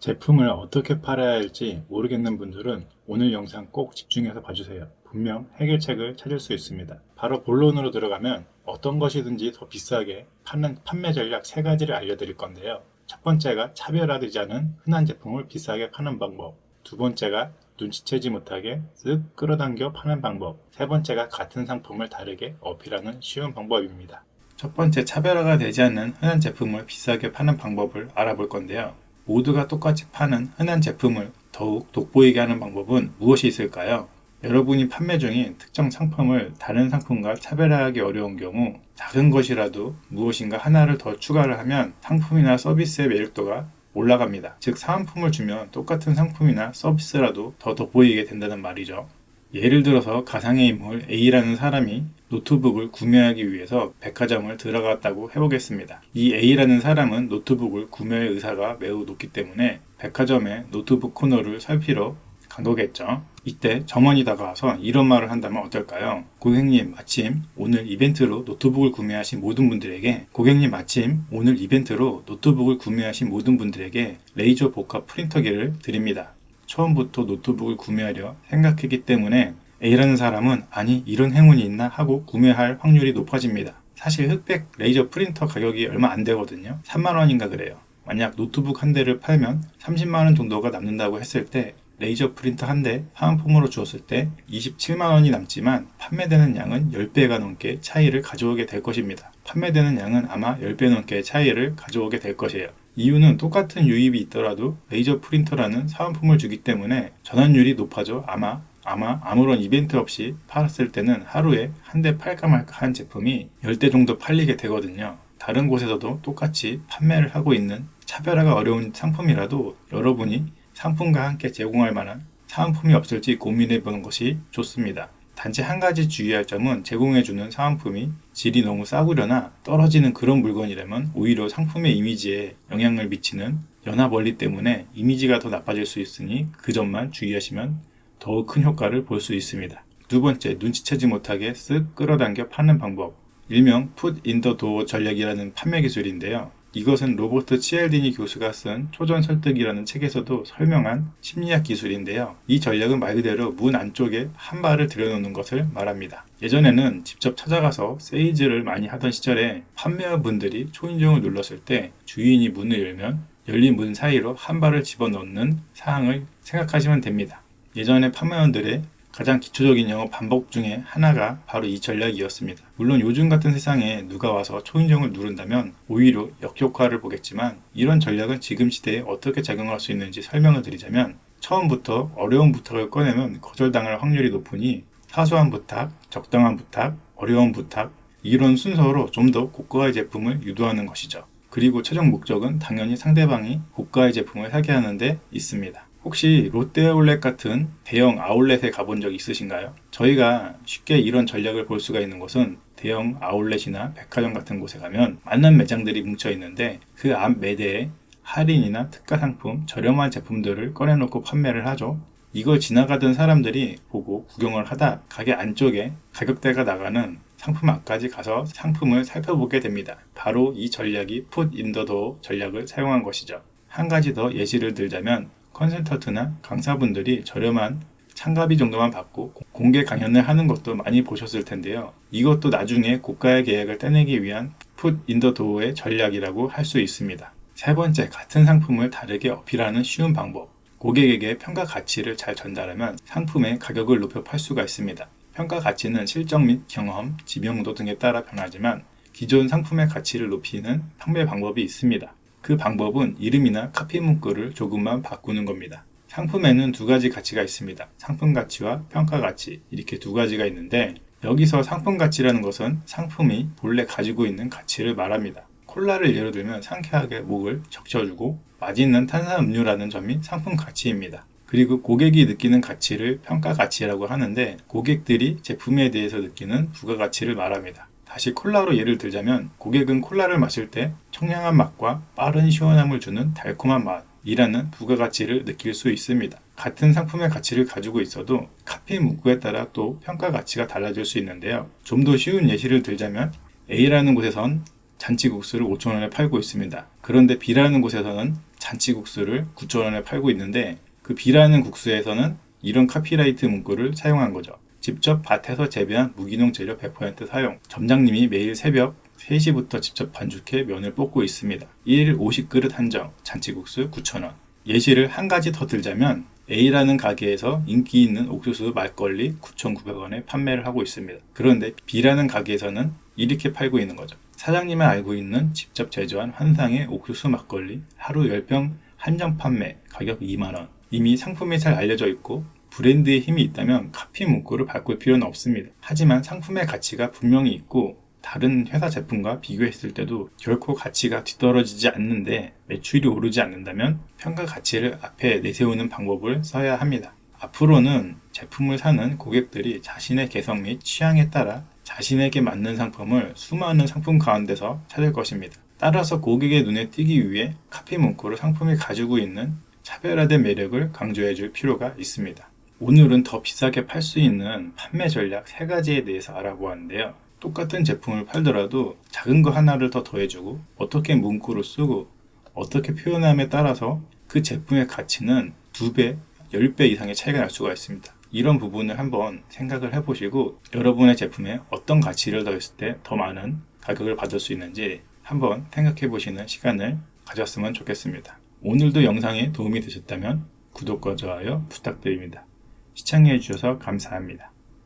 제품을 어떻게 팔아야 할지 모르겠는 분들은 오늘 영상 꼭 집중해서 봐주세요. 분명 해결책을 찾을 수 있습니다. 바로 본론으로 들어가면 어떤 것이든지 더 비싸게 파는 판매 전략 3가지를 알려드릴 건데요. 첫 번째가 차별화되지 않은 흔한 제품을 비싸게 파는 방법. 두 번째가 눈치채지 못하게 쓱 끌어당겨 파는 방법. 세 번째가 같은 상품을 다르게 어필하는 쉬운 방법입니다. 첫 번째, 차별화가 되지 않는 흔한 제품을 비싸게 파는 방법을 알아볼 건데요. 모두가 똑같이 파는 흔한 제품을 더욱 돋보이게 하는 방법은 무엇이 있을까요? 여러분이 판매 중인 특정 상품을 다른 상품과 차별화하기 어려운 경우 작은 것이라도 무엇인가 하나를 더 추가를 하면 상품이나 서비스의 매력도가 올라갑니다. 즉, 사은품을 주면 똑같은 상품이나 서비스라도 더 돋보이게 된다는 말이죠. 예를 들어서 가상의 인물 A라는 사람이 노트북을 구매하기 위해서 백화점을 들어갔다고 해보겠습니다. 이 A라는 사람은 노트북을 구매할 의사가 매우 높기 때문에 백화점의 노트북 코너를 살피러 간 거겠죠. 이때 점원이 다가와서 이런 말을 한다면 어떨까요? 고객님, 마침 오늘 이벤트로 노트북을 구매하신 모든 분들에게 레이저 복합 프린터기를 드립니다. 처음부터 노트북을 구매하려 생각했기 때문에 A라는 사람은 아니, 이런 행운이 있나 하고 구매할 확률이 높아집니다. 사실 흑백 레이저 프린터 가격이 얼마 안 되거든요. 3만원인가 그래요. 만약 노트북 한 대를 팔면 30만원 정도가 남는다고 했을 때 레이저 프린터 한 대 사은품으로 주었을 때 27만원이 남지만 판매되는 양은 10배가 넘게 차이를 가져오게 될 것입니다. 판매되는 양은 아마 10배 넘게 차이를 가져오게 될 것이에요. 이유는 똑같은 유입이 있더라도 레이저 프린터라는 사은품을 주기 때문에 전환율이 높아져 아마 아무런 이벤트 없이 팔았을 때는 하루에 한 대 팔까 말까 한 제품이 10대 정도 팔리게 되거든요. 다른 곳에서도 똑같이 판매를 하고 있는 차별화가 어려운 상품이라도 여러분이 상품과 함께 제공할 만한 사은품이 없을지 고민해 보는 것이 좋습니다. 단지 한 가지 주의할 점은 제공해주는 사은품이 질이 너무 싸구려나 떨어지는 그런 물건이라면 오히려 상품의 이미지에 영향을 미치는 연합 원리 때문에 이미지가 더 나빠질 수 있으니 그 점만 주의하시면 더욱 큰 효과를 볼 수 있습니다. 두 번째, 눈치채지 못하게 쓱 끌어당겨 파는 방법. 일명 Put in the door 전략이라는 판매 기술인데요. 이것은 로버트 치알디니 교수가 쓴 초전 설득이라는 책에서도 설명한 심리학 기술인데요. 이 전략은 말 그대로 문 안쪽에 한 발을 들여놓는 것을 말합니다. 예전에는 직접 찾아가서 세일즈를 많이 하던 시절에 판매원분들이 초인종을 눌렀을 때 주인이 문을 열면 열린 문 사이로 한 발을 집어넣는 사항을 생각하시면 됩니다. 예전에 판매원들의 가장 기초적인 영업 방법 중에 하나가 바로 이 전략이었습니다. 물론 요즘 같은 세상에 누가 와서 초인종을 누른다면 오히려 역효과를 보겠지만 이런 전략은 지금 시대에 어떻게 작용할 수 있는지 설명을 드리자면 처음부터 어려운 부탁을 꺼내면 거절당할 확률이 높으니 사소한 부탁, 적당한 부탁, 어려운 부탁 이런 순서로 좀 더 고가의 제품을 유도하는 것이죠. 그리고 최종 목적은 당연히 상대방이 고가의 제품을 사게 하는 데 있습니다. 혹시 롯데아울렛 같은 대형 아울렛에 가본 적 있으신가요? 저희가 쉽게 이런 전략을 볼 수가 있는 곳은 대형 아울렛이나 백화점 같은 곳에 가면 많은 매장들이 뭉쳐 있는데 그 앞 매대에 할인이나 특가 상품, 저렴한 제품들을 꺼내놓고 판매를 하죠. 이걸 지나가던 사람들이 보고 구경을 하다 가게 안쪽에 가격대가 나가는 상품 앞까지 가서 상품을 살펴보게 됩니다. 바로 이 전략이 Put in the door 전략을 사용한 것이죠. 한 가지 더 예시를 들자면 컨설턴트나 강사분들이 저렴한 참가비 정도만 받고 공개 강연을 하는 것도 많이 보셨을 텐데요. 이것도 나중에 고가의 계약을 따내기 위한 Put in the door의 전략이라고 할 수 있습니다. 세 번째, 같은 상품을 다르게 어필하는 쉬운 방법. 고객에게 평가 가치를 잘 전달하면 상품의 가격을 높여 팔 수가 있습니다. 평가 가치는 실적 및 경험, 지명도 등에 따라 변하지만 기존 상품의 가치를 높이는 판매 방법이 있습니다. 그 방법은 이름이나 카피 문구를 조금만 바꾸는 겁니다. 상품에는 두 가지 가치가 있습니다. 상품 가치와 평가 가치, 이렇게 두 가지가 있는데 여기서 상품 가치라는 것은 상품이 본래 가지고 있는 가치를 말합니다. 콜라를 예로 들면 상쾌하게 목을 적셔주고 맛있는 탄산음료라는 점이 상품 가치입니다. 그리고 고객이 느끼는 가치를 평가 가치라고 하는데 고객들이 제품에 대해서 느끼는 부가가치를 말합니다. 다시 콜라로 예를 들자면 고객은 콜라를 마실 때 청량한 맛과 빠른 시원함을 주는 달콤한 맛이라는 부가가치를 느낄 수 있습니다. 같은 상품의 가치를 가지고 있어도 카피 문구에 따라 또 평가 가치가 달라질 수 있는데요. 좀 더 쉬운 예시를 들자면 A라는 곳에선 잔치국수를 5,000원에 팔고 있습니다. 그런데 B라는 곳에서는 잔치국수를 9,000원에 팔고 있는데 그 B라는 국수에서는 이런 카피라이트 문구를 사용한 거죠. 직접 밭에서 재배한 무기농 재료 100% 사용. 점장님이 매일 새벽 3시부터 직접 반죽해 면을 볶고 있습니다. 1일 50그릇 한정, 잔치국수 9,000원. 예시를 한 가지 더 들자면 A라는 가게에서 인기 있는 옥수수 막걸리 9,900원에 판매를 하고 있습니다. 그런데 B라는 가게에서는 이렇게 팔고 있는 거죠. 사장님이 알고 있는 직접 제조한 환상의 옥수수 막걸리 하루 10병 한정 판매 가격 2만원. 이미 상품이 잘 알려져 있고 브랜드의 힘이 있다면 카피 문구를 바꿀 필요는 없습니다. 하지만 상품의 가치가 분명히 있고 다른 회사 제품과 비교했을 때도 결코 가치가 뒤떨어지지 않는데 매출이 오르지 않는다면 평가 가치를 앞에 내세우는 방법을 써야 합니다. 앞으로는 제품을 사는 고객들이 자신의 개성 및 취향에 따라 자신에게 맞는 상품을 수많은 상품 가운데서 찾을 것입니다. 따라서 고객의 눈에 띄기 위해 카피 문구를 상품이 가지고 있는 차별화된 매력을 강조해 줄 필요가 있습니다. 오늘은 더 비싸게 팔 수 있는 판매 전략 3가지에 대해서 알아보았는데요. 똑같은 제품을 팔더라도 작은 거 하나를 더 더해주고 어떻게 문구를 쓰고 어떻게 표현함에 따라서 그 제품의 가치는 2배, 10배 이상의 차이가 날 수가 있습니다. 이런 부분을 한번 생각을 해보시고 여러분의 제품에 어떤 가치를 더했을 때 더 많은 가격을 받을 수 있는지 한번 생각해 보시는 시간을 가졌으면 좋겠습니다. 오늘도 영상에 도움이 되셨다면 구독과 좋아요 부탁드립니다. 시청해 주셔서 감사합니다.